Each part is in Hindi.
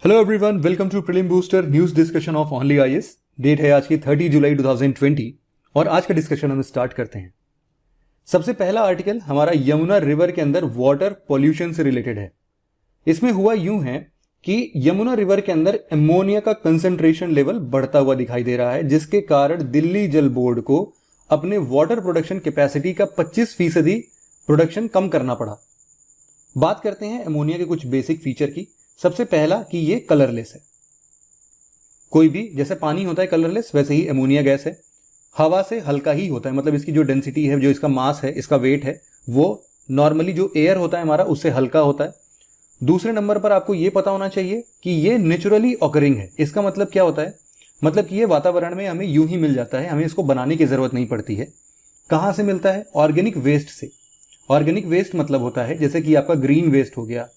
Hello everyone, welcome to prelim booster news discussion of only IAS. Date है आज की 30 जुलाई 2020 और आज का डिस्कशन हम स्टार्ट करते हैं। सबसे पहला आर्टिकल हमारा यमुना रिवर के अंदर वाटर पॉल्यूशन से रिलेटेड है। इसमें हुआ यूं है कि यमुना रिवर के अंदर अमोनिया का कंसंट्रेशन लेवल बढ़ता हुआ दिखाई दे रहा है, जिसके कारण दिल्ली जल बोर्ड को अपने वाटर प्रोडक्शन कैपेसिटी का 25% प्रोडक्शन कम करना पड़ा। बात करते हैं अमोनिया के कुछ बेसिक फीचर की। सबसे पहला कि ये कलरलेस है। कोई भी जैसे पानी होता है कलरलेस, वैसे ही अमोनिया गैस है। हवा से हल्का ही होता है, मतलब इसकी जो डेंसिटी है, जो इसका मास है, इसका वेट है, वो नॉर्मली जो एयर होता है हमारा उससे हल्का होता है। दूसरे नंबर पर आपको ये पता होना चाहिए कि ये नेचुरली ऑकरिंग है। इसका मतलब क्या होता है? मतलब कि ये वातावरण में हमें यूं ही मिल जाता है, हमें इसको बनाने की जरूरत नहीं पड़ती है। कहां से मिलता है? ऑर्गेनिक वेस्ट से। ऑर्गेनिक वेस्ट मतलब होता है जैसे कि आपका ग्रीन वेस्ट हो गया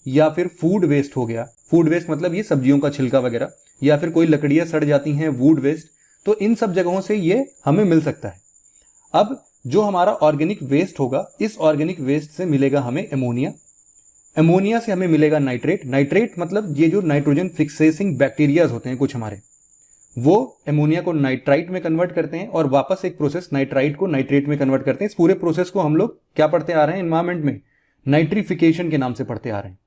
या फिर फूड वेस्ट हो गया। फूड वेस्ट मतलब ये सब्जियों का छिलका वगैरह, या फिर कोई लकड़ियां सड़ जाती हैं, वुड वेस्ट। तो इन सब जगहों से ये हमें मिल सकता है। अब जो हमारा ऑर्गेनिक वेस्ट होगा, इस ऑर्गेनिक वेस्ट से मिलेगा हमें अमोनिया। अमोनिया से हमें मिलेगा नाइट्रेट। नाइट्रेट मतलब ये जो नाइट्रोजन फिक्सेसिंग बैक्टीरियाज होते हैं कुछ हमारे, वो अमोनिया को नाइट्राइट में कन्वर्ट करते हैं और वापस एक प्रोसेस नाइट्राइट को नाइट्रेट में कन्वर्ट करते हैं। इस पूरे प्रोसेस को हम लोग क्या पढ़ते आ रहे हैं एनवायरमेंट में? नाइट्रिफिकेशन के नाम से पढ़ते आ रहे हैं।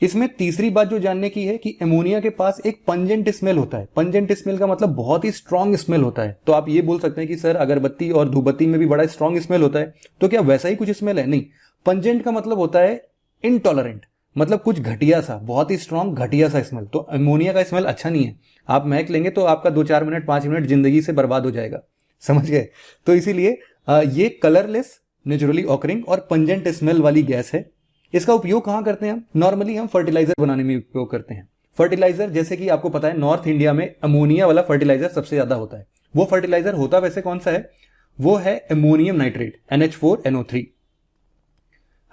इसमें तीसरी बात जो जानने की है कि अमोनिया के पास एक पंजेंट स्मेल होता है। पंजेंट स्मेल का मतलब बहुत ही स्ट्रॉन्ग स्मेल होता है। तो आप ये बोल सकते हैं कि सर अगरबत्ती और धूपबत्ती में भी बड़ा स्ट्रॉन्ग स्मेल होता है, तो क्या वैसा ही कुछ स्मेल है? नहीं, पंजेंट का मतलब होता है इनटॉलरेंट, मतलब कुछ घटिया सा, बहुत ही स्ट्रॉन्ग घटिया सा स्मेल। तो अमोनिया का स्मेल अच्छा नहीं है। आप महक लेंगे तो आपका 2-4 मिनट 5 मिनट जिंदगी से बर्बाद हो जाएगा, समझ गए? तो इसीलिए ये कलरलेस, नेचुरली ऑकरिंग और पंजेंट स्मेल वाली गैस है। इसका उपयोग कहां करते हैं हम? नॉर्मली हम फर्टिलाइजर बनाने में उपयोग करते हैं। फर्टिलाइजर जैसे कि आपको पता है नॉर्थ इंडिया में अमोनिया वाला फर्टिलाइजर सबसे ज्यादा होता है। वो फर्टिलाइजर होता वैसे कौन सा है? वो है ammonium nitrate, NH4NO3।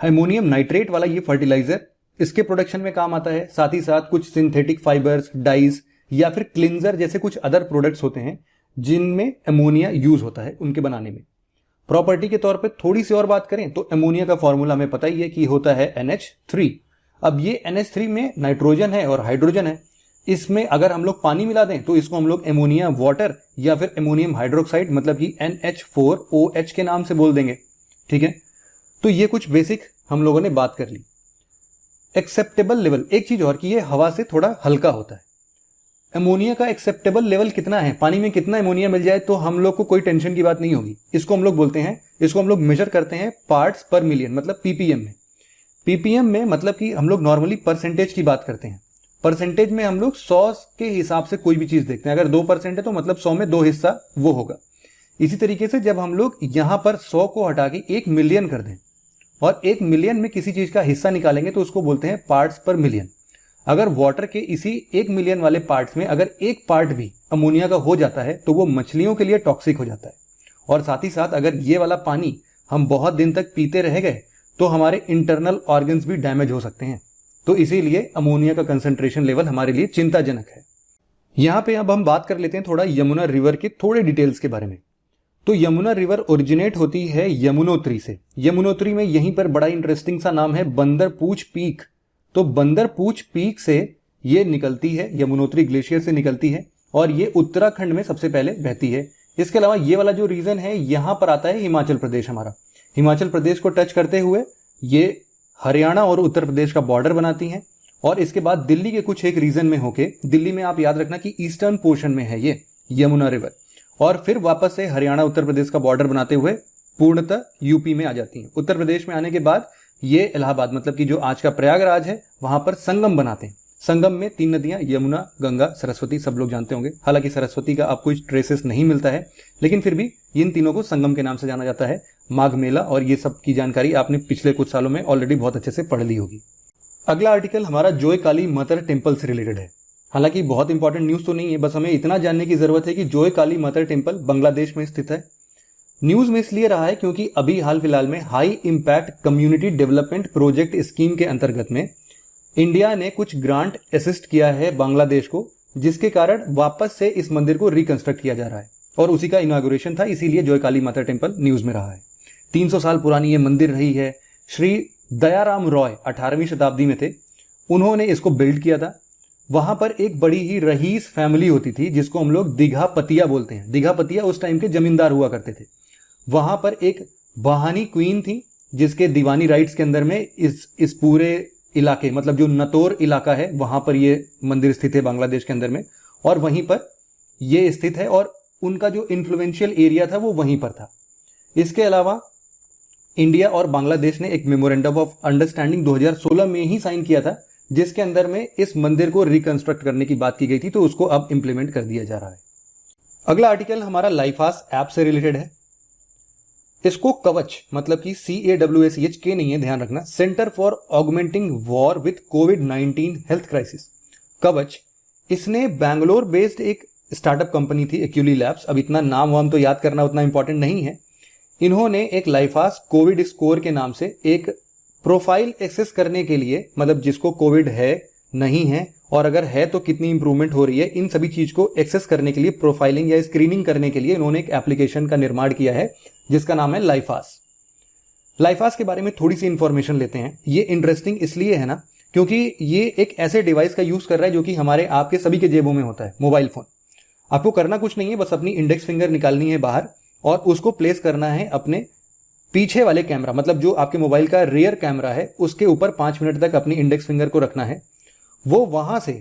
Ammonium nitrate वाला ये फर्टिलाइजर इसके प्रोडक्शन में काम आता है। साथ ही साथ कुछ सिंथेटिक फाइबर्स, डाइज या फिर क्लिंजर जैसे कुछ अदर प्रोडक्ट्स होते हैं जिनमें अमोनिया यूज होता है उनके बनाने में। प्रॉपर्टी के तौर पे थोड़ी सी और बात करें तो अमोनिया का फॉर्मूला हमें पता ही है कि होता है NH3। अब ये NH3 में नाइट्रोजन है और हाइड्रोजन है। इसमें अगर हम लोग पानी मिला दें तो इसको हम लोग अमोनिया वाटर या फिर अमोनियम हाइड्रोक्साइड मतलब कि NH4OH के नाम से बोल देंगे। ठीक है, तो ये कुछ बेसिक हम लोगों ने बात कर ली। एक्सेप्टेबल लेवल, एक चीज और कि ये हवा से थोड़ा हल्का होता है। अमोनिया का एक्सेप्टेबल लेवल कितना है? पानी में कितना अमोनिया मिल जाए तो हम लोग को कोई टेंशन की बात नहीं होगी। इसको हम लोग बोलते हैं, इसको हम लोग मेजर करते हैं पार्ट्स पर मिलियन, मतलब पीपीएम में। पीपीएम में मतलब कि हम लोग नॉर्मली परसेंटेज की बात करते हैं। परसेंटेज में हम लोग 100 के हिसाब से कोई भी चीज देखते हैं। अगर 2% है तो मतलब 100 में 2 हिस्सा वो होगा। इसी तरीके से जब हम लोग यहां पर 100 को हटा के 1 मिलियन कर दें और 1 मिलियन में किसी चीज का हिस्सा निकालेंगे तो उसको बोलते हैं पार्ट्स पर मिलियन। अगर वाटर के इसी 1 मिलियन वाले पार्ट्स में अगर एक पार्ट भी अमोनिया का हो जाता है तो वो मछलियों के लिए टॉक्सिक हो जाता है। और साथ ही साथ अगर ये वाला पानी हम बहुत दिन तक पीते रह गए तो हमारे इंटरनल ऑर्गन्स भी डैमेज हो सकते हैं। तो इसीलिए अमोनिया का कंसंट्रेशन लेवल हमारे लिए चिंताजनक है। यहां पे अब हम बात कर लेते हैं थोड़ा यमुना रिवर के थोड़े डिटेल्स के बारे में। तो यमुना रिवर ओरिजिनेट होती है यमुनोत्री से। यमुनोत्री में यहीं पर बड़ा इंटरेस्टिंग सा नाम है बंदरपूछ पीक। तो बंदरपूछ पीक से ये निकलती है, यमुनोत्री ग्लेशियर से निकलती है और ये उत्तराखंड में सबसे पहले बहती है। इसके अलावा ये वाला जो रीजन है यहां पर आता है हिमाचल प्रदेश हमारा। हिमाचल प्रदेश को टच करते हुए ये हरियाणा और उत्तर प्रदेश का बॉर्डर बनाती हैं और इसके बाद दिल्ली के कुछ एक रीजन में होके, दिल्ली में आप याद रखना कि ईस्टर्न पोर्शन में है ये यमुना रिवर, और फिर वापस से हरियाणा उत्तर प्रदेश का बॉर्डर बनाते हुए पूर्णतः यूपी में आ जाती हैं। उत्तर प्रदेश में आने के बाद ये इलाहाबाद मतलब कि जो आज का प्रयागराज है वहां पर संगम बनाते हैं। संगम में 3 नदियां यमुना, गंगा, सरस्वती, सब लोग जानते होंगे। हालांकि सरस्वती का आपको ट्रेसेस नहीं मिलता है, लेकिन फिर भी इन तीनों को संगम के नाम से जाना जाता है। माघ मेला और ये सब की जानकारी आपने पिछले कुछ सालों में ऑलरेडी बहुत अच्छे से पढ़ ली होगी। अगला आर्टिकल हमारा जोय काली मदर टेम्पल से रिलेटेड है। हालांकि बहुत इंपॉर्टेंट न्यूज तो नहीं है, बस हमें इतना जानने की जरूरत है कि जोय काली मदर टेम्पल बांग्लादेश में स्थित है। न्यूज में इसलिए रहा है क्योंकि अभी हाल फिलहाल में high impact community development project scheme के अंतर्गत में इंडिया ने कुछ ग्रांट असिस्ट किया है बांग्लादेश को, जिसके कारण वापस से इस मंदिर को रिकंस्ट्रक्ट किया जा रहा है और उसी का इनॉग्रेशन था। इसीलिए जोय काली माता टेम्पल न्यूज में रहा है। 300 साल पुरानी ये मंदिर रही है। श्री दयाराम रॉय 18वीं शताब्दी में थे, उन्होंने इसको बिल्ड किया था। वहां पर एक बड़ी ही रईस फैमिली होती थी जिसको हम लोग दिघापतिया बोलते हैं। दिघापतिया उस टाइम के जमींदार हुआ करते थे। वहां पर एक बहानी क्वीन थी जिसके दीवानी राइट्स के अंदर में इस पूरे इलाके, मतलब जो नतोर इलाका है वहां पर ये मंदिर स्थित है बांग्लादेश के अंदर में, और वहीं पर ये स्थित है और उनका जो इन्फ्लुएंशियल एरिया था वो वहीं पर था। इसके अलावा इंडिया और बांग्लादेश ने एक मेमोरेंडम ऑफ अंडरस्टैंडिंग 2016 में ही साइन किया था जिसके अंदर में इस मंदिर को रिकंस्ट्रक्ट करने की बात की गई थी, तो उसको अब इंप्लीमेंट कर दिया जा रहा है। अगला आर्टिकल हमारा लाइफास ऐप से रिलेटेड है। इसको कवच, मतलब कि CAWSH के नहीं है, ध्यान रखना, centre for augmenting war with covid health crisis, कवच, इसने बैंगलोर बेस्ड एक स्टार्टअप कंपनी थी एक्यूली लैब्स। अब इतना नाम वाम तो याद करना उतना इंपॉर्टेंट नहीं है। इन्होंने एक लाइफास कोविड स्कोर के नाम से एक प्रोफाइल एक्सेस करने के लिए, मतलब जिसको कोविड है नहीं है और अगर है तो कितनी इंप्रूवमेंट हो रही है, इन सभी चीज को एक्सेस करने के लिए, प्रोफाइलिंग या स्क्रीनिंग करने के लिए इन्होंने एक एप्लीकेशन का निर्माण किया है जिसका नाम है लाइफास। लाइफास के बारे में थोड़ी सी इंफॉर्मेशन लेते हैं। ये इंटरेस्टिंग इसलिए है ना क्योंकि ये एक ऐसे डिवाइस का यूज कर रहा है जो कि हमारे आपके सभी के जेबों में होता है, मोबाइल फोन। आपको करना कुछ नहीं है, बस अपनी इंडेक्स फिंगर निकालनी है बाहर और उसको प्लेस करना है अपने पीछे वाले कैमरा, मतलब जो आपके मोबाइल का रियर कैमरा है उसके ऊपर 5 मिनट तक अपनी इंडेक्स फिंगर को रखना है। वो वहां से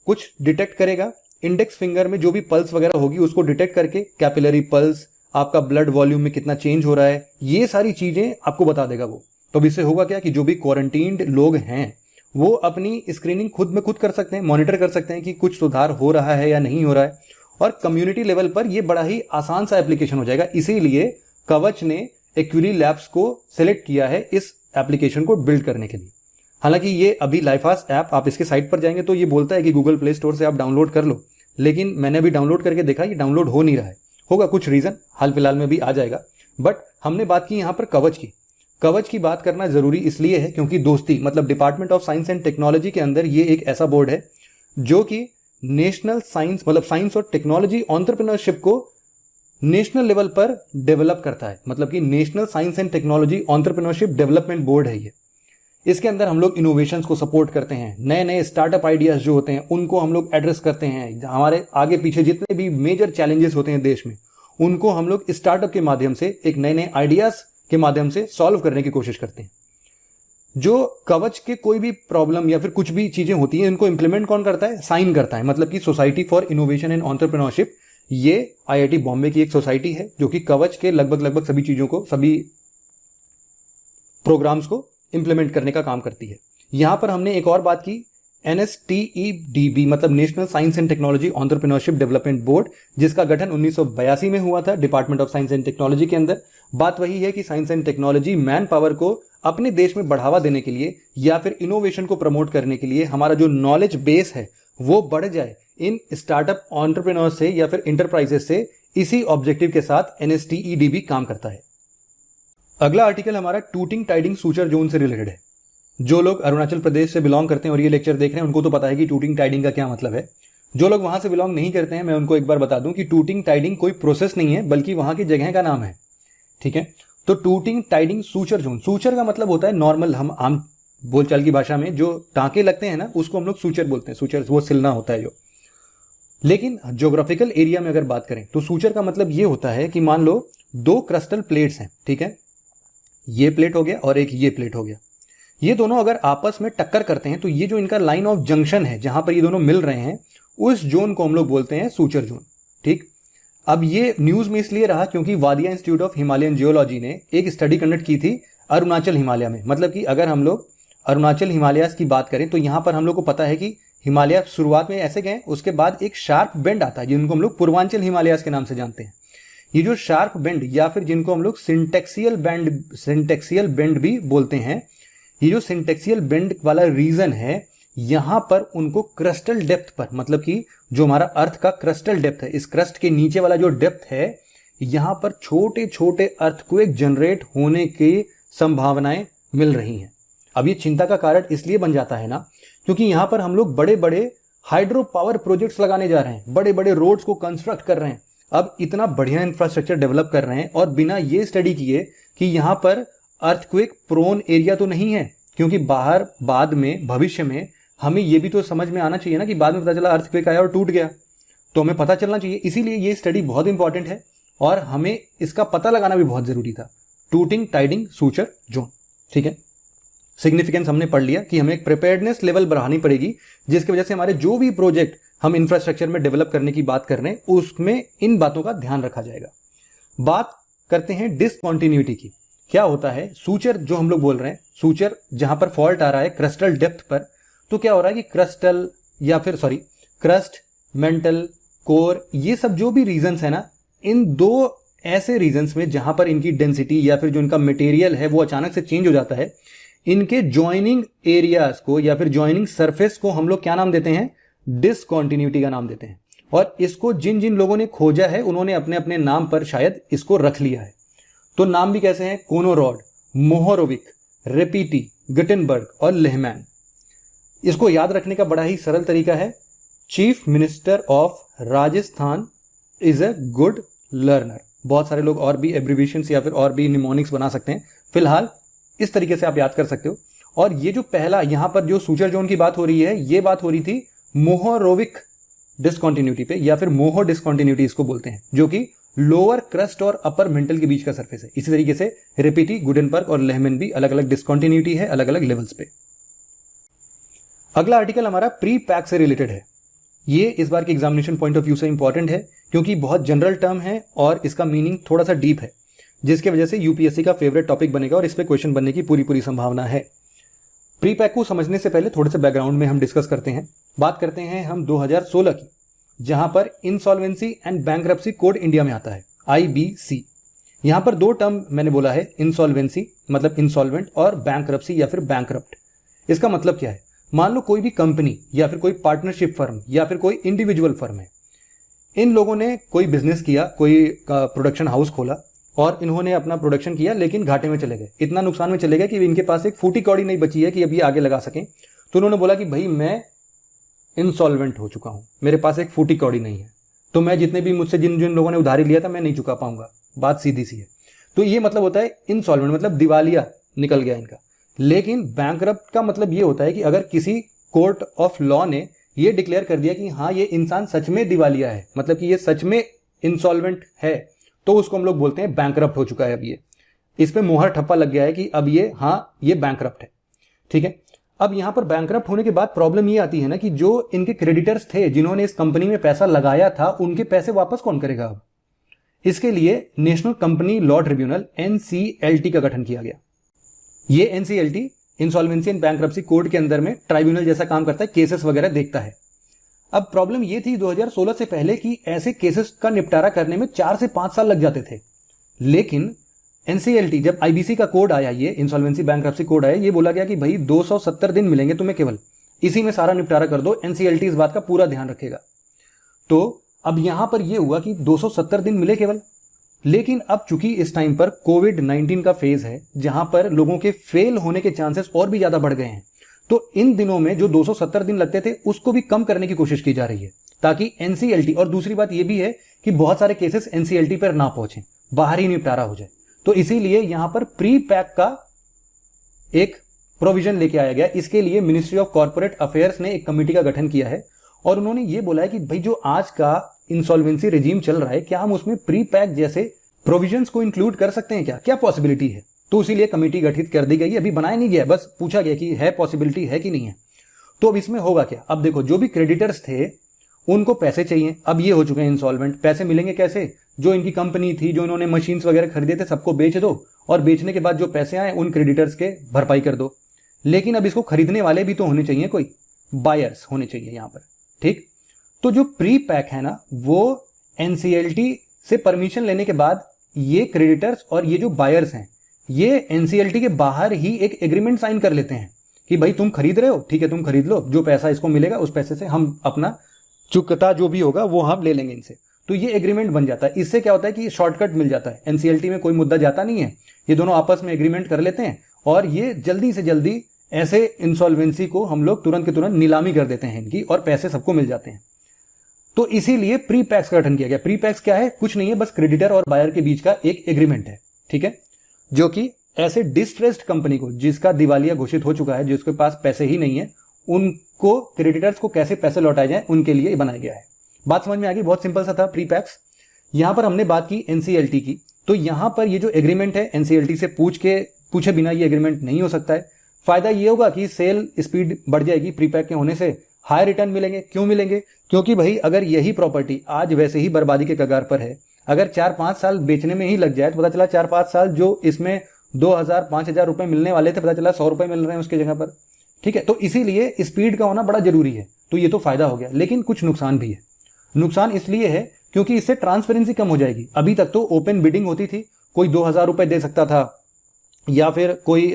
कुछ डिटेक्ट करेगा। इंडेक्स फिंगर में जो भी पल्स वगैरह होगी उसको डिटेक्ट करके कैपिलरी पल्स, आपका ब्लड वॉल्यूम में कितना चेंज हो रहा है, ये सारी चीजें आपको बता देगा वो। तो अब इससे होगा क्या कि जो भी क्वारंटीन्ड लोग हैं वो अपनी स्क्रीनिंग खुद में खुद कर सकते हैं, मॉनिटर कर सकते हैं कि कुछ सुधार हो रहा है या नहीं हो रहा है, और कम्युनिटी लेवल पर ये बड़ा ही आसान सा एप्लीकेशन हो जाएगा। इसीलिए कवच ने एक्यूली लैब्स को सिलेक्ट किया है इस एप्लीकेशन को बिल्ड करने के लिए। हालांकि ये अभी लाइफास ऐप, आप इसके साइट पर जाएंगे तो ये बोलता है कि गूगल प्ले स्टोर से आप डाउनलोड कर लो, लेकिन मैंने अभी डाउनलोड करके देखा ये डाउनलोड हो नहीं रहा है। होगा कुछ रीजन, हाल फिलहाल में भी आ जाएगा। बट हमने बात की यहां पर कवच की। कवच की बात करना जरूरी इसलिए है क्योंकि दोस्ती, मतलब department of science and technology के अंदर ये एक ऐसा बोर्ड है जो कि नेशनल साइंस, मतलब साइंस और टेक्नोलॉजी एंटरप्रेन्योरशिप को नेशनल लेवल पर डेवलप करता है। मतलब कि national science and technology entrepreneurship development board है ये। इसके अंदर हम लोग इनोवेशंस को सपोर्ट करते हैं, नए नए स्टार्टअप आइडियाज जो होते हैं उनको हम लोग एड्रेस करते हैं। हमारे आगे पीछे जितने भी मेजर चैलेंजेस होते हैं देश में उनको हम लोग स्टार्टअप के माध्यम से, एक नए नए आइडियाज के माध्यम से सॉल्व करने की कोशिश करते हैं। जो कवच के कोई भी प्रॉब्लम या फिर कुछ भी चीजें होती हैं इनको इंप्लीमेंट कौन करता है? साइन करता है, मतलब कि society for innovation and entrepreneurship. ये IIT बॉम्बे की एक सोसाइटी है जो कि कवच के लगभग सभी चीजों को, सभी प्रोग्राम्स को इंप्लीमेंट करने का काम करती है। यहां पर हमने एक और बात की, NSTEDB, मतलब national science and technology entrepreneurship development board, जिसका गठन 1982 में हुआ था department of science and technology के अंदर। बात वही है कि science and technology man power को अपने देश में बढ़ावा देने के लिए या फिर इनोवेशन को प्रमोट करने के लिए हमारा जो नॉलेज बेस है वो बढ़ जाए इन स्टार्टअप एंटरप्रेन्योर से या फिर इंटरप्राइजेस से। इसी ऑब्जेक्टिव के साथ NSTEDB काम करता है। अगला आर्टिकल हमारा टूटिंग टाइडिंग सूचर जोन से रिलेटेड है। जो लोग अरुणाचल प्रदेश से बिलोंग करते हैं और ये लेक्चर देख रहे हैं उनको तो पता है कि टूटिंग टाइडिंग का क्या मतलब है। जो लोग वहां से बिलोंग नहीं करते हैं मैं उनको एक बार बता दूं कि टूटिंग टाइडिंग कोई प्रोसेस नहीं है बल्कि वहां की जगह का नाम है। ठीक है, तो tooting tidying suture zone, suture का मतलब होता है नॉर्मल, हम आम बोलचाल की भाषा में जो टांके लगते हैं ना उसको हम लोग सूचर बोलते हैं। सूचर वो सिलना होता है जो। लेकिन ज्योग्राफिकल एरिया में अगर बात करें तो सूचर का मतलब ये होता है कि मान लो 2 क्रस्टल प्लेट्स हैं, ठीक है, ये प्लेट हो गया और एक ये प्लेट हो गया। ये दोनों अगर आपस में टक्कर करते हैं तो ये जो इनका लाइन ऑफ जंक्शन है जहां पर ये दोनों मिल रहे हैं उस जोन को हम लोग बोलते हैं सूचर जोन। ठीक, अब ये न्यूज में इसलिए रहा क्योंकि वादिया इंस्टीट्यूट ऑफ हिमालयन जियोलॉजी ने एक स्टडी कंडक्ट की थी अरुणाचल हिमालय में। मतलब कि अगर हम लोग अरुणाचल हिमालयास की बात करें तो यहां पर हम लोग को पता है कि हिमालय शुरुआत में ऐसे गए, उसके बाद एक शार्प बेंड आता है जिनको हम लोग पूर्वांचल हिमालयास के नाम से जानते हैं। ये जो शार्प बेंड या फिर जिनको हम लोग सिंटेक्सियल बेंड भी बोलते हैं, ये जो सिंटेक्सियल बेंड वाला रीजन है यहां पर उनको क्रिस्टल डेप्थ पर, मतलब कि जो हमारा अर्थ का क्रिस्टल डेप्थ है, इस क्रस्ट के नीचे वाला जो डेप्थ है यहां पर छोटे छोटे अर्थक्वेक जनरेट होने की संभावनाएं मिल रही हैं। अब ये चिंता का कारण इसलिए बन जाता है ना क्योंकि यहां पर हम लोग बड़े बड़े हाइड्रो पावर प्रोजेक्ट्स लगाने जा रहे हैं, बड़े बड़े रोड्स को कंस्ट्रक्ट कर रहे हैं। अब इतना बढ़िया इंफ्रास्ट्रक्चर डेवलप कर रहे हैं और बिना ये स्टडी किए कि यहां पर अर्थक्वेक प्रोन एरिया तो नहीं है, क्योंकि बाहर बाद में भविष्य में हमें ये भी तो समझ में आना चाहिए ना कि बाद में पता चला अर्थक्वेक आया और टूट गया, तो हमें पता चलना चाहिए। इसीलिए ये स्टडी बहुत इंपॉर्टेंट है और हमें इसका पता लगाना भी बहुत जरूरी था। टूटिंग, टाइडिंग, सूचर, जोन, ठीक है। सिग्निफिकेंस हमने पढ़ लिया कि हमें एक प्रिपेयर्डनेस लेवल बढ़ानी पड़ेगी, जिसकी वजह से हमारे जो भी प्रोजेक्ट हम इंफ्रास्ट्रक्चर में डेवलप करने की बात कर रहे हैं उसमें इन बातों का ध्यान रखा जाएगा। बात करते हैं डिसकंटिन्यूटी की। क्या होता है सूचर, जो हम लोग बोल रहे हैं सूचर, जहां पर फॉल्ट आ रहा है क्रस्टल डेप्थ पर, तो क्या हो रहा है कि क्रस्टल या फिर क्रस्ट, मेंटल, कोर, ये सब जो भी रीजन्स है ना, इन दो ऐसे रीजन्स में जहां पर इनकी डेंसिटी या फिर जो इनका मटेरियल है वो अचानक से चेंज हो जाता है, इनके ज्वाइनिंग एरियाज को या फिर ज्वाइनिंग सरफेस को हम लोग क्या नाम देते हैं? डिसकंटिन्यूटी का नाम देते हैं। और इसको जिन जिन लोगों ने खोजा है उन्होंने अपने अपने नाम पर शायद इसको रख लिया है। तो नाम भी कैसे हैं? कोनोरॉड, मोहोरोविक, रेपिटी, गुटेनबर्ग और लेहमैन। इसको याद रखने का बड़ा ही सरल तरीका है, chief minister of Rajasthan is a good learner. बहुत सारे लोग और भी एब्रिविएशंस या फिर और भी निमोनिक्स बना सकते हैं, फिलहाल इस तरीके से आप याद कर सकते हो। और ये जो पहला यहां पर जो सूचर जोन की बात हो रही है, ये बात हो रही थी मोहोरोविक डिसकंटिन्यूटी पे, या फिर मोहो डिसकंटिन्यूटी इसको बोलते हैं, जो कि लोअर क्रस्ट और अपर मेंटल के बीच का सरफेस है। इसी तरीके से रेपिटी, गुटेनबर्ग और लेहमैन भी अलग अलग डिसकंटिन्यूटी है, अलग अलग लेवल्स पे। अगला आर्टिकल हमारा प्री पैक से रिलेटेड है। ये इस बार के एग्जामिनेशन पॉइंट ऑफ व्यू से इंपॉर्टेंट है क्योंकि बहुत जनरल टर्म है और इसका मीनिंग थोड़ा सा डीप है, जिसकी वजह से यूपीएससी का फेवरेट टॉपिक बनेगा और इस पे क्वेश्चन बनने की पूरी संभावना है। प्री पैक को समझने से पहले थोड़े से बैकग्राउंड में हम डिस्कस करते हैं। बात करते हैं हम 2016 की, जहां पर insolvency and bankruptcy code India में आता है, IBC। यहां पर दो टर्म मैंने बोला है, इंसॉल्वेंसी मतलब इंसॉल्वेंट और बैंकरप्सी या फिर बैंकरप्ट। इसका मतलब क्या है? मान लो कोई भी कंपनी या फिर कोई पार्टनरशिप फर्म या फिर कोई इंडिविजुअल फर्म है, इन लोगों ने कोई बिजनेस किया, कोई प्रोडक्शन हाउस खोला और इन्होंने अपना प्रोडक्शन किया लेकिन घाटे में चले गए, इतना नुकसान में चले गए कि इनके पास एक फूटी कौड़ी नहीं बची है कि अभी आगे लगा सकें। तो उन्होंने बोला कि भाई मैं इंसॉल्वेंट हो चुका हूं, मेरे पास एक फूटी कौड़ी नहीं है, तो मैं जितने भी मुझसे जिन जिन लोगों ने उधारी लिया था मैं नहीं चुका पाऊंगा। बात सीधी सी है। तो ये मतलब होता है इंसॉल्वेंट, मतलब दिवालिया निकल गया इनका। लेकिन बैंकरप्ट का मतलब ये होता है कि अगर किसी कोर्ट ऑफ लॉ ने ये डिक्लेयर कर दिया कि हाँ ये इंसान सच में दिवालिया है, मतलब कि ये सच में इंसॉल्वेंट है, तो उसको हम लोग बोलते हैं बैंकरप्ट हो चुका है। अब ये इस पे मोहर ठप्पा लग गया है कि अब ये ये बैंकरप्ट है, ठीक है। अब यहां पर बैंकरप्ट होने के बाद प्रॉब्लम ये आती है ना कि जो इनके क्रेडिटर्स थे, जिन्होंने इस कंपनी में पैसा लगाया था, उनके पैसे वापस कौन करेगा? अब इसके लिए national company law tribunal NCLT का गठन किया गया। ये NCLT insolvency and bankruptcy code के अंदर में ट्राइब्यूनल जैसा काम करता है, केसेस वगैरह देखता है। अब प्रॉब्लम ये थी 2016 से पहले कि ऐसे केसेस का निपटारा करने में 4 से 5 साल लग जाते थे। लेकिन NCLT जब IBC का कोड आया, ये इंसॉल्वेंसी बैंकरप्सी कोड आया, ये बोला गया कि भाई 270 दिन मिलेंगे तुम्हें, केवल इसी में सारा निपटारा कर दो। NCLT इस बात का पूरा ध्यान रखेगा। तो अब यहां पर यह हुआ कि 270 दिन मिले केवल। लेकिन अब चूंकि इस टाइम पर कोविड-19 का फेज है, जहां पर लोगों के फेल होने के चांसेस और भी ज्यादा बढ़ गए हैं, तो इन दिनों में जो 270 दिन लगते थे उसको भी कम करने की कोशिश की जा रही है, ताकि NCLT, और दूसरी बात यह भी है कि बहुत सारे केसेस NCLT पर ना पहुंचे, बाहर ही निपटारा हो जाए। तो इसीलिए यहां पर प्री पैक का एक प्रोविजन लेके आया गया। इसके लिए मिनिस्ट्री ऑफ कॉर्पोरेट अफेयर्स ने एक कमेटी का गठन किया है और उन्होंने ये बोला है कि भाई जो आज का इंसॉल्वेंसी रेजिम चल रहा है, क्या हम उसमें प्री पैक जैसे प्रोविजंस को इंक्लूड कर सकते हैं? क्या पॉसिबिलिटी है? तो इसीलिए कमेटी गठित कर दी गई। अभी बनाया नहीं गया, बस पूछा गया कि है पॉसिबिलिटी है कि नहीं है। तो अब इसमें होगा क्या? अब देखो, जो भी क्रेडिटर्स थे उनको पैसे चाहिए, अब ये हो चुके हैं इंसॉल्वेंट। पैसे मिलेंगे कैसे? जो इनकी कंपनी थी, जो इन्होंने मशीन्स वगैरह खरीदे थे, सबको बेच दो और बेचने के बाद जो पैसे आए उन क्रेडिटर्स के भरपाई कर दो। लेकिन अब इसको खरीदने वाले भी तो होने चाहिए, कोई बायर्स होने चाहिए यहां पर, ठीक। तो जो प्री पैक है ना, वो NCLT से परमिशन लेने के बाद ये क्रेडिटर्स और ये जो बायर्स हैं, ये NCLT के बाहर ही एक एग्रीमेंट साइन कर लेते हैं कि भाई तुम खरीद रहे हो, ठीक है तुम खरीद लो, जो पैसा इसको मिलेगा उस पैसे से हम अपना चुकता जो भी होगा वो हम ले लेंगे इनसे। तो ये एग्रीमेंट बन जाता है। इससे क्या होता है कि शॉर्टकट मिल जाता है, NCLT में कोई मुद्दा जाता नहीं है, ये दोनों आपस में एग्रीमेंट कर लेते हैं और ये जल्दी से जल्दी ऐसे इंसॉल्वेंसी को हम लोग तुरंत के तुरंत नीलामी कर देते हैं इनकी, और पैसे सबको मिल जाते हैं। तो इसीलिए प्री पैक्स का गठन किया गया। प्री पैक्स क्या है? कुछ नहीं है, बस क्रेडिटर और बायर के बीच का एक एग्रीमेंट है, ठीक है, जो कि ऐसे डिस्ट्रेस्ड कंपनी को, जिसका दिवालिया घोषित हो चुका है, जिसके पास पैसे ही नहीं है, उनको क्रेडिटर्स को कैसे पैसे लौटाए जाए उनके लिए बनाया गया है। बात समझ में आ गई? बहुत सिंपल सा था प्रीपैक्स। यहां पर हमने बात की एनसीएलटी की, तो यहां पर ये जो एग्रीमेंट है एनसीएलटी से पूछे बिना ये एग्रीमेंट नहीं हो सकता है। फायदा ये होगा कि सेल स्पीड बढ़ जाएगी, प्रीपैक के होने से हाई रिटर्न मिलेंगे। क्यों मिलेंगे? क्योंकि भाई अगर यही प्रॉपर्टी आज वैसे ही बर्बादी के कगार पर है, अगर 4-5 साल बेचने में ही लग जाए तो पता चला 4-5 साल जो इसमें 2,000-5,000 रुपए मिलने वाले थे, पता चला 100 रुपए मिल रहे हैं उसकी जगह पर। ठीक है, तो इसीलिए स्पीड का होना बड़ा जरूरी है। तो ये तो फायदा हो गया, लेकिन कुछ नुकसान भी है। नुकसान इसलिए है क्योंकि इससे ट्रांसपेरेंसी कम हो जाएगी। अभी तक तो ओपन बिडिंग होती थी, कोई 2,000 रुपए दे सकता था या फिर कोई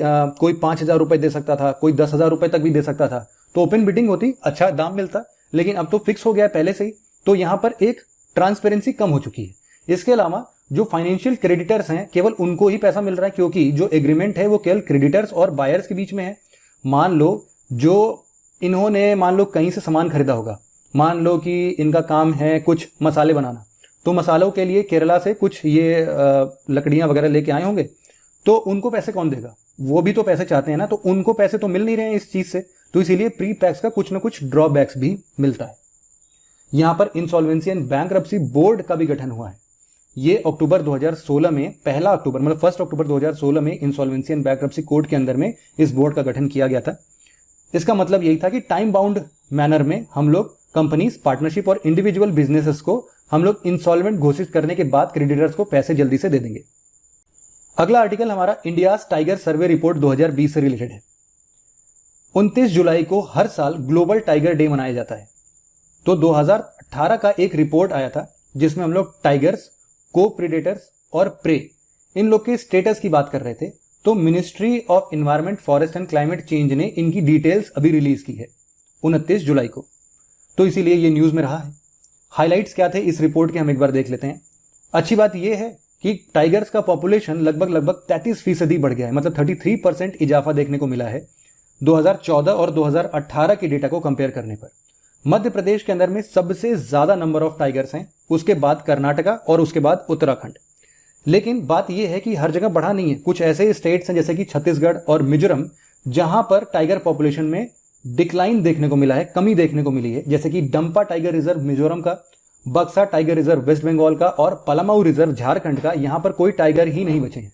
5,000 रुपए दे सकता था, कोई 10,000 रुपए तक भी दे सकता था। तो ओपन बिडिंग होती, अच्छा दाम मिलता, लेकिन अब तो फिक्स हो गया है पहले से ही, तो यहां पर एक ट्रांसपेरेंसी कम हो चुकी है। इसके अलावा जो फाइनेंशियल क्रेडिटर्स हैं केवल उनको ही पैसा मिल रहा है, क्योंकि जो एग्रीमेंट है वो केवल क्रेडिटर्स और बायर्स के बीच में है। मान लो इन्होंने कहीं से सामान खरीदा होगा, मान लो कि इनका काम है कुछ मसाले बनाना, तो मसालों के लिए केरला से कुछ ये लकड़ियां वगैरह लेके आए होंगे, तो उनको पैसे कौन देगा? वो भी तो पैसे चाहते हैं ना, तो उनको पैसे तो मिल नहीं रहे हैं इस चीज से, तो इसीलिए प्री पैक्स का कुछ ना कुछ ड्रॉबैक्स भी मिलता है। यहां पर इंसॉल्वेंसी एंड बैंकरप्सी बोर्ड का भी गठन हुआ है। ये अक्टूबर 2016 में, 1 अक्टूबर 2016 में इंसॉल्वेंसी एंड बैंकरप्सी कोड के अंदर में इस बोर्ड का गठन किया गया था। इसका मतलब यही था कि टाइम बाउंड मैनर में हम लोग कंपनीज, पार्टनरशिप और इंडिविजुअल बिजनेसेस को हम लोग इंसॉल्वेंट घोषित करने के बाद क्रेडिटर्स को पैसे जल्दी से दे देंगे। अगला आर्टिकल हमारा इंडियाज टाइगर सर्वे रिपोर्ट 2020 से रिलेटेड है। 29 जुलाई को हर साल ग्लोबल टाइगर डे मनाया जाता है। तो 2018 का एक रिपोर्ट आया था जिसमें हम लोग टाइगर्स, को प्रेडेटर्स और प्रे, इन लोग के स्टेटस की बात कर रहे थे। तो ministry of environment, forest and climate change ने इनकी डिटेल्स अभी रिलीज की है 29 जुलाई को, तो इसीलिए ये न्यूज में रहा है। हाइलाइट्स क्या थे इस रिपोर्ट के हम एक बार देख लेते हैं। अच्छी बात यह है कि टाइगर्स का पॉपुलेशन लगभग 33% बढ़ गया है, मतलब 33% इजाफा देखने को मिला है 2014 और 2018 के डेटा को कंपेयर करने पर। मध्य प्रदेश के अंदर में सबसे ज्यादा नंबर ऑफ टाइगर्स हैं, उसके बाद कर्नाटका और उसके बाद उत्तराखंड। लेकिन बात यह है कि हर जगह बढ़ा नहीं है। कुछ ऐसे स्टेट्स हैं जैसे कि छत्तीसगढ़ और मिजोरम, जहां पर टाइगर पॉपुलेशन में डिक्लाइन देखने को मिला है, कमी देखने को मिली है, जैसे कि डंपा टाइगर रिजर्व मिजोरम का, बक्सा टाइगर रिजर्व वेस्ट बंगाल का और पलामऊ रिजर्व झारखंड का। यहां पर कोई टाइगर ही नहीं बचे हैं।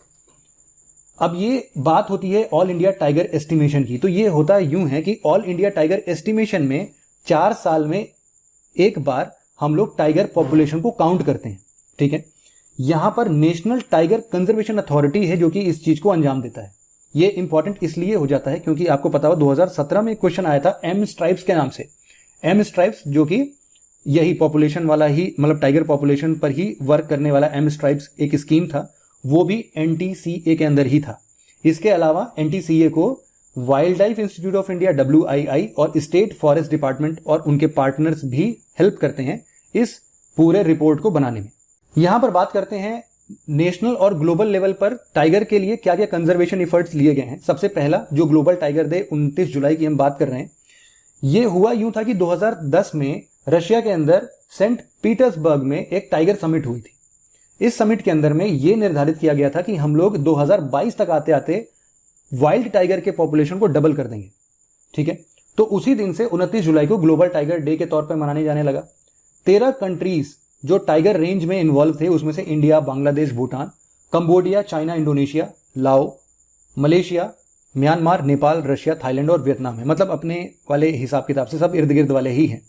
अब ये बात होती है ऑल इंडिया टाइगर एस्टिमेशन की, तो ये होता यूं है कि ऑल इंडिया टाइगर एस्टिमेशन में 4 साल में एक बार हम लोग टाइगर पॉपुलेशन को काउंट करते हैं। ठीक है, यहां पर नेशनल टाइगर कंजर्वेशन अथॉरिटी है जो कि इस चीज को अंजाम देता है। ये इंपॉर्टेंट इसलिए हो जाता है क्योंकि आपको पता हो 2017 में एक क्वेश्चन आया था एम स्ट्राइप्स के नाम से। एम स्ट्राइप्स जो कि यही पॉपुलेशन वाला ही, मतलब टाइगर पॉपुलेशन पर ही वर्क करने वाला एम स्ट्राइप्स एक स्कीम था, वो भी एनटीसीए के अंदर ही था। इसके अलावा एनटीसीए को wild life institute of India WII और स्टेट फॉरेस्ट डिपार्टमेंट और उनके पार्टनर्स भी हेल्प करते हैं इस पूरे रिपोर्ट को बनाने में। यहां पर बात करते हैं नेशनल और ग्लोबल लेवल पर टाइगर के लिए क्या क्या कंजर्वेशन एफर्ट्स लिए गए हैं। सबसे पहला जो ग्लोबल टाइगर डे 29 जुलाई की हम बात कर रहे हैं, ये हुआ यूं था कि 2010 में रशिया के अंदर सेंट पीटर्सबर्ग में एक टाइगर समिट हुई थी। इस समिट के अंदर में यह निर्धारित किया गया था कि हम लोग 2022 तक आते आते वाइल्ड टाइगर के पॉपुलेशन को डबल कर देंगे। ठीक है, तो उसी दिन से 29 जुलाई को ग्लोबल टाइगर डे के तौर पर मनाने जाने लगा। 13 कंट्रीज जो टाइगर रेंज में इन्वॉल्व थे, उसमें से India, Bangladesh, Bhutan, Cambodia, China, Indonesia, Lao, Malaysia, Myanmar, Nepal, Russia, Thailand और वियतनाम है। मतलब अपने वाले हिसाब किताब से सब इर्द गिर्द वाले ही हैं।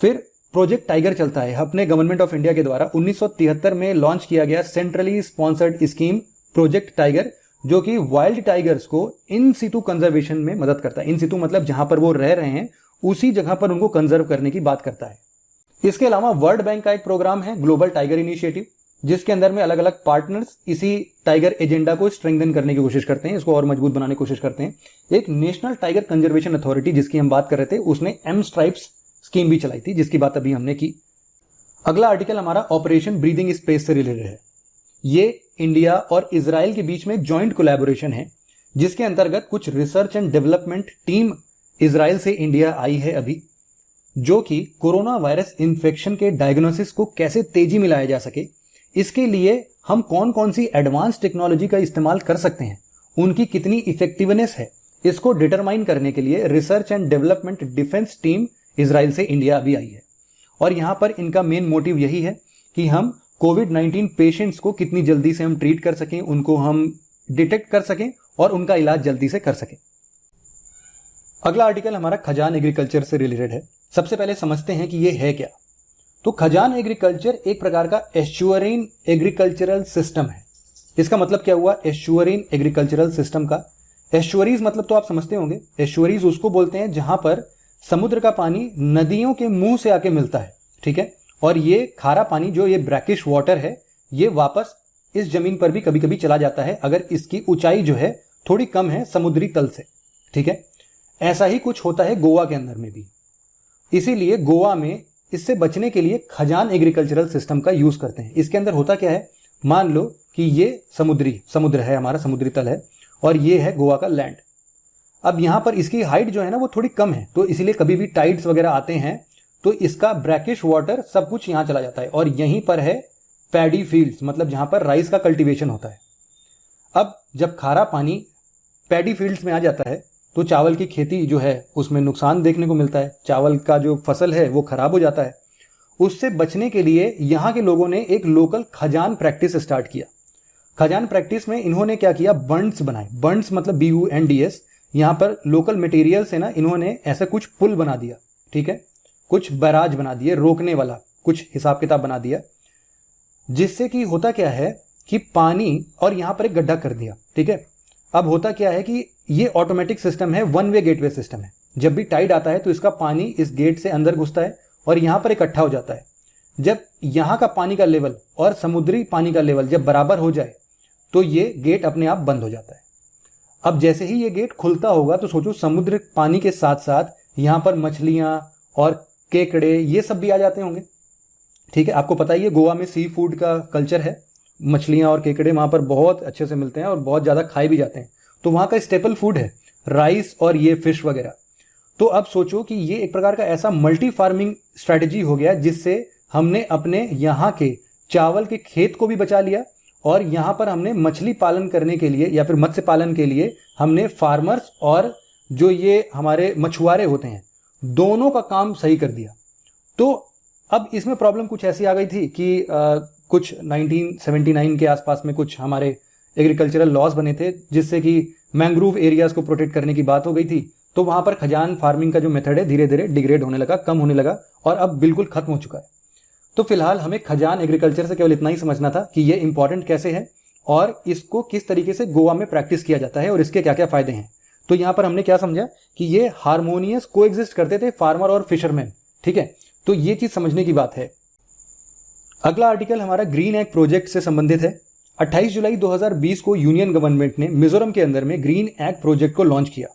फिर प्रोजेक्ट टाइगर चलता है अपने गवर्नमेंट ऑफ इंडिया के द्वारा 1973 में लॉन्च किया गया centrally sponsored scheme project tiger, जो कि वाइल्ड टाइगर्स को इन सितु कंजर्वेशन में मदद करता है। इन सितु मतलब जहां पर वो रह रहे हैं उसी जगह पर उनको कंजर्व करने की बात करता है। इसके अलावा वर्ल्ड बैंक का एक प्रोग्राम है ग्लोबल टाइगर इनिशिएटिव, जिसके अंदर में अलग अलग पार्टनर्स इसी टाइगर एजेंडा को स्ट्रेंथन करने की कोशिश करते हैं, इसको और मजबूत बनाने की कोशिश करते हैं। एक नेशनल टाइगर कंजर्वेशन अथॉरिटी जिसकी हम बात कर रहे थे, उसने एम स्ट्राइप्स स्कीम भी चलाई थी, जिसकी बात अभी हमने की। अगला आर्टिकल हमारा ऑपरेशन ब्रीदिंग स्पेस से रिलेटेड है। ये इंडिया और इजराइल के बीच में जॉइंट कोलैबोरेशन है, जिसके अंतर्गत कुछ research and development team Israel से इंडिया आई है अभी, जो कि कोरोना वायरस इन्फेक्शन के डायग्नोसिस को कैसे तेजी में लाया जा सके, इसके लिए हम कौन कौन सी एडवांस टेक्नोलॉजी का इस्तेमाल कर सकते हैं, उनकी कितनी इफेक्टिवनेस है, इसको डिटरमाइन करने के लिए research and development defence team Israel से इंडिया अभी आई है। और यहां पर इनका मेन मोटिव यही है कि हम कोविड-19 पेशेंट्स को कितनी जल्दी से हम ट्रीट कर सकें, उनको हम डिटेक्ट कर सकें और उनका इलाज जल्दी से कर सकें। अगला आर्टिकल हमारा खजान एग्रीकल्चर से रिलेटेड है। सबसे पहले समझते हैं कि ये है क्या। तो खजान एग्रीकल्चर एक प्रकार का एस्चुअरीन एग्रीकल्चरल सिस्टम है। इसका मतलब क्या हुआ एस्चुअरीन एग्रीकल्चरल सिस्टम का? एस्चुअरीज मतलब तो आप समझते होंगे, एस्चुअरीज उसको बोलते हैं जहां पर समुद्र का पानी नदियों के मुंह से आके मिलता है, ठीक है। और ये खारा पानी जो ये ब्रैकिश वाटर है, ये वापस इस जमीन पर भी कभी कभी चला जाता है अगर इसकी ऊंचाई जो है थोड़ी कम है समुद्री तल से, ठीक है। ऐसा ही कुछ होता है गोवा के अंदर में भी। इसीलिए गोवा में इससे बचने के लिए खजान एग्रीकल्चरल सिस्टम का यूज करते हैं। इसके अंदर होता क्या है, मान लो कि ये समुद्र है, हमारा समुद्री तल है और ये है गोवा का लैंड। अब यहां पर इसकी हाइट जो है ना वो थोड़ी कम है, तो इसलिए कभी भी टाइड्स वगैरह आते हैं तो इसका ब्रैकिश वाटर सब कुछ यहां चला जाता है और यहीं पर है पैडी फील्ड्स, मतलब जहां पर राइस का कल्टीवेशन होता है। अब जब खारा पानी पैडी फील्ड्स में आ जाता है तो चावल की खेती जो है उसमें नुकसान देखने को मिलता है, चावल का जो फसल है वो खराब हो जाता है। उससे बचने के लिए यहां के लोगों ने एक लोकल खजान प्रैक्टिस स्टार्ट किया। खजान प्रैक्टिस में इन्होंने क्या किया, बंड्स बनाए। बंड्स मतलब BUNDS। यहां पर लोकल मटेरियल से ना इन्होंने ऐसा कुछ पुल बना दिया, ठीक है, कुछ बैराज बना दिए, रोकने वाला कुछ हिसाब किताब बना दिया, जिससे कि होता क्या है कि पानी, और यहां पर एक गड्ढा कर दिया, ठीक है। अब होता क्या है कि ये ऑटोमेटिक सिस्टम है, वन वे गेटवे सिस्टम है। जब भी टाइड आता है तो इसका पानी इस गेट से अंदर घुसता है और यहां पर इकट्ठा हो जाता है। जब यहां का पानी का लेवल और समुद्री पानी का लेवल जब बराबर हो जाए तो ये गेट अपने आप बंद हो जाता है। अब जैसे ही ये गेट खुलता होगा तो सोचो समुद्र पानी के साथ साथ यहां पर मछलियां और केकड़े ये सब भी आ जाते होंगे, ठीक है। आपको पता ही है गोवा में सी फूड का कल्चर है, मछलियां और केकड़े वहां पर बहुत अच्छे से मिलते हैं और बहुत ज्यादा खाए भी जाते हैं। तो वहां का स्टेपल फूड है राइस और ये फिश वगैरह। तो अब सोचो कि ये एक प्रकार का ऐसा मल्टी फार्मिंग स्ट्रेटेजी हो गया जिससे हमने अपने यहाँ के चावल के खेत को भी बचा लिया और यहां पर हमने मछली पालन करने के लिए या फिर मत्स्य पालन के लिए हमने फार्मर्स और जो ये हमारे मछुआरे होते हैं दोनों का काम सही कर दिया। तो अब इसमें प्रॉब्लम कुछ ऐसी आ गई थी कि कुछ 1979 के आसपास में कुछ हमारे एग्रीकल्चरल लॉज बने थे जिससे कि मैंग्रोव एरियाज को प्रोटेक्ट करने की बात हो गई थी। तो वहां पर खजान फार्मिंग का जो मेथड है धीरे धीरे डिग्रेड होने लगा, कम होने लगा और अब बिल्कुल खत्म हो चुका है। तो फिलहाल हमें खजान एग्रीकल्चर से केवल इतना ही समझना था कि ये इंपॉर्टेंट कैसे है और इसको किस तरीके से गोवा में प्रैक्टिस किया जाता है और इसके क्या क्या फायदे हैं। तो यहां पर हमने क्या समझा कि ये हार्मोनियस कोएग्जिस्ट करते थे फार्मर और फिशरमैन, ठीक है। तो ये चीज समझने की बात है। अगला आर्टिकल हमारा ग्रीन एग प्रोजेक्ट से संबंधित है। 28 जुलाई 2020 को यूनियन गवर्नमेंट ने मिजोरम के अंदर में ग्रीन एग प्रोजेक्ट को लॉन्च किया।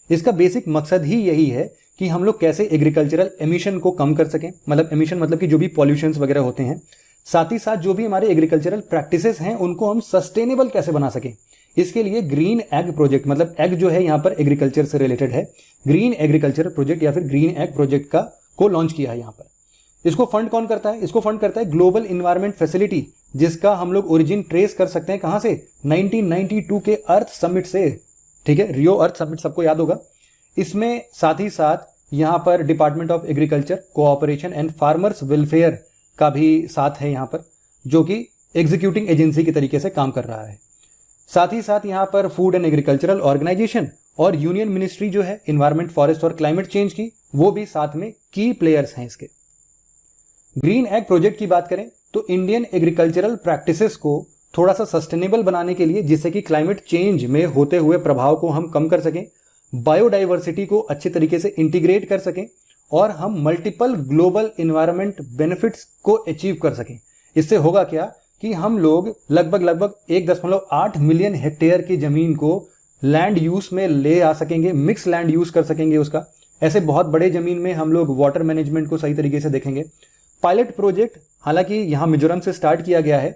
इसका बेसिक मकसद ही यही है कि हम लोग कैसे एग्रीकल्चरल एमिशन को कम कर सकें, मतलब एमिशन मतलब कि जो भी पॉल्यूशंस वगैरह होते हैं, साथ ही साथ जो भी हमारे एग्रीकल्चरल प्रैक्टिसेस हैं उनको हम सस्टेनेबल कैसे बना सकें। इसके लिए ग्रीन एग प्रोजेक्ट, मतलब एग जो है यहां पर एग्रीकल्चर से रिलेटेड है, ग्रीन एग्रीकल्चर प्रोजेक्ट या फिर ग्रीन एग प्रोजेक्ट को लॉन्च किया है यहां पर। इसको फंड कौन करता है? इसको फंड करता है ग्लोबल इन्वायरमेंट फैसिलिटी, जिसका हम लोग ओरिजिन ट्रेस कर सकते हैं कहां से, 1992 के अर्थ समिट से, ठीक है, रियो अर्थ समिट सबको याद होगा। इसमें साथ ही साथ यहां पर department of agriculture, cooperation and farmers welfare का भी साथ है यहां पर, जो कि एग्जीक्यूटिंग एजेंसी के तरीके से काम कर रहा है। साथ ही साथ यहां पर फूड एंड एग्रीकल्चरल ऑर्गेनाइजेशन और यूनियन मिनिस्ट्री जो है इन्वायरमेंट, फॉरेस्ट और क्लाइमेट चेंज की, वो भी साथ में की प्लेयर्स हैं इसके। ग्रीन एग प्रोजेक्ट की बात करें तो इंडियन एग्रीकल्चरल प्रैक्टिसेस को थोड़ा सा सस्टेनेबल बनाने के लिए, जिससे कि क्लाइमेट चेंज में होते हुए प्रभाव को हम कम कर सकें, बायोडाइवर्सिटी को अच्छे तरीके से इंटीग्रेट कर सकें और हम मल्टीपल ग्लोबल इन्वायरमेंट बेनिफिट्स को अचीव कर सकें। इससे होगा क्या कि हम लोग लगभग 1.8 मिलियन हेक्टेयर की जमीन को लैंड यूज में ले आ सकेंगे, मिक्स लैंड यूज कर सकेंगे उसका। ऐसे बहुत बड़े जमीन में हम लोग वाटर मैनेजमेंट को सही तरीके से देखेंगे। पायलट प्रोजेक्ट हालांकि यहां मिजोरम से स्टार्ट किया गया है,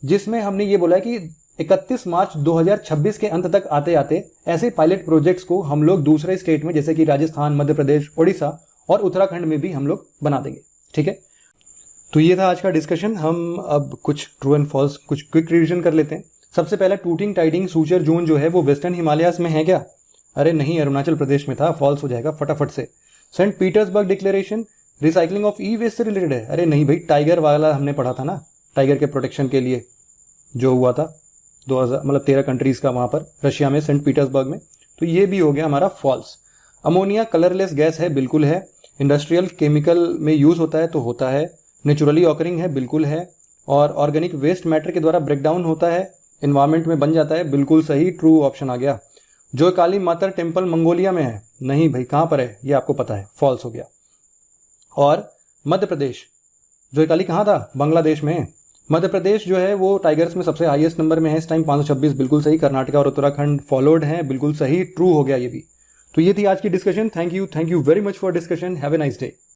जिसमें हमने ये बोला कि 31 मार्च 2026 के अंत तक आते आते ऐसे पायलट प्रोजेक्ट्स को हम लोग दूसरे स्टेट में जैसे कि राजस्थान, मध्य प्रदेश, ओडिशा और उत्तराखंड में भी हम लोग बना देंगे, ठीक है। तो ये था आज का डिस्कशन। हम अब कुछ ट्रू एंड फॉल्स, कुछ क्विक रिवीजन कर लेते हैं। सबसे पहला, टूटिंग टाइडिंग सूचर जोन जो है वो वेस्टर्न हिमालयाज में है क्या? अरे नहीं, अरुणाचल प्रदेश में था, फॉल्स हो जाएगा फटाफट से। Saint Petersburg declaration recycling of e waste से रिलेटेड है। अरे नहीं भाई, टाइगर वाला हमने पढ़ा था ना, टाइगर के प्रोटेक्शन के लिए जो हुआ था 2000 मतलब 13 कंट्रीज का वहां पर, रशिया में, सेंट पीटर्सबर्ग में, तो ये भी हो गया हमारा फॉल्स। अमोनिया कलरलेस गैस है, बिल्कुल है। इंडस्ट्रियल केमिकल में यूज होता है तो होता है। नेचुरली ऑकरिंग है, बिल्कुल है। और ऑर्गेनिक वेस्ट मैटर के द्वारा ब्रेकडाउन होता है, इन्वायरमेंट में बन जाता है, बिल्कुल सही, ट्रू ऑप्शन आ गया। जो काली माता टेम्पल मंगोलिया में है, नहीं भाई कहां पर है ये आपको पता है, फॉल्स हो गया। और मध्य प्रदेश, जो काली कहां था, बांग्लादेश में। मध्य प्रदेश जो है वो टाइगर्स में सबसे हाईएस्ट नंबर में है इस टाइम, 526, बिल्कुल सही। कर्नाटका और उत्तराखंड फॉलोड हैं, बिल्कुल सही, ट्रू हो गया ये भी। तो ये थी आज की discussion. Thank you very much for discussion. Have a nice day.